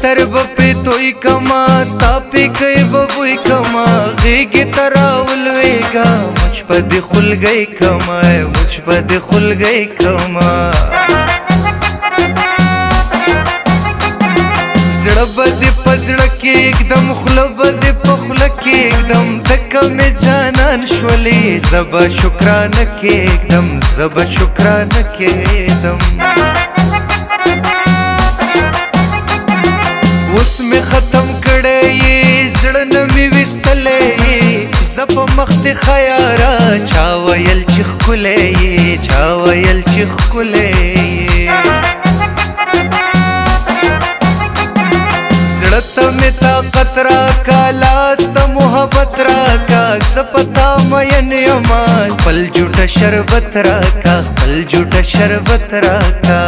عطر بپی توی کما ستافی کئی ببوی کما غیگی تراول ویگا مجھ پا دی خل گئی کما مجھ پا دی خل گئی کما زړه بدی پزړه کې एकदम خوله بدی په خوله کې एकदम دکه مې جانان شولې زبا شکرانه کې एकदम زبا شکرانه کې एकदम اوس مې ختم کړی زړه نه مې وستلی زه په مخ دې خیاره چا ویل چې ښکلی چا ویل چې ښکلی زړه ته مې طاقت راکا لاس ته محبت راکا زه په تا مین یما خپل جوټه شربت راکا خپل جوټه شربت راکا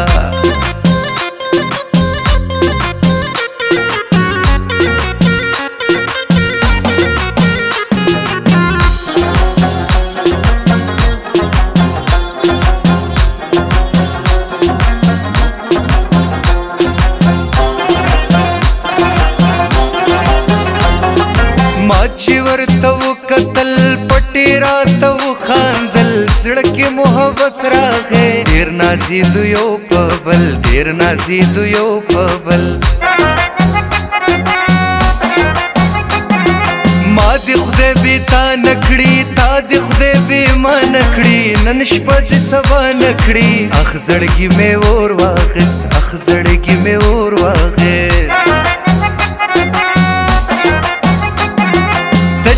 چې ورته وکتل پټې راته وخاندل زړه کې محبت راغی ډېر نازېدو یو په بل ډېر نازېدو یو په بل ما دې خدای بې تا نه کړي تا دې خدای بې ما نه کړي نن شپه دې سبا نه کړي اخ زړګي مې اور واخیست اخ زړګي مې اور واخیست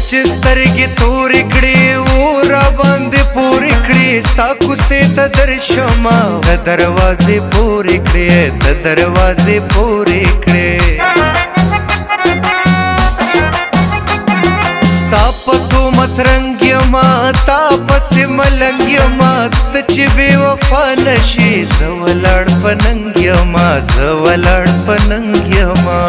چې سترګې تورې کړې و را باندې پورې کړې ستا کوڅې ته درشمه د دروازې پورې کړې د دروازې پورې کړې ستا په تهمت رنګ یما تا پسې ملنګ یما ته چې بې وفا نشې زه ولاړ په ننګ یما زه ولاړ په ننګ یما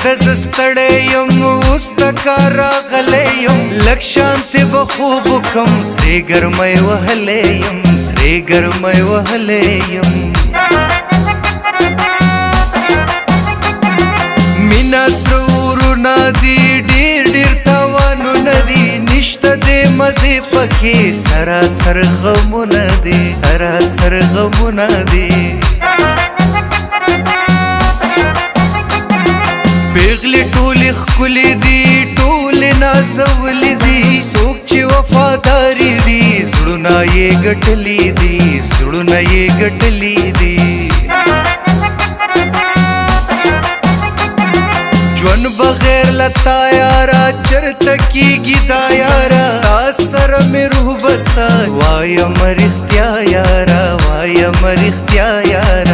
د زستړی یم اوس د کار راغلی یم لږ شانتې به خوب وکم سرې ګرمی وهلی یم سرې ګرمی وهلی یم مینا سره ورونه دي ډېر ډېر تاوانونه دي نشته دې مزې پکې سراسر غمونه دي سراسر غمونه دي پیغلی ټولې ښکلې دي ټولې نازولې دي څوک چې وفاداري دي زړونه یې ګټلي دي زړونه یې ګټلي دي ژوند بغیر له تا یاره چرته کېږي دا یاره تا سره مې روح بسته وایم رښتیا یاره وایم رښتیا یاره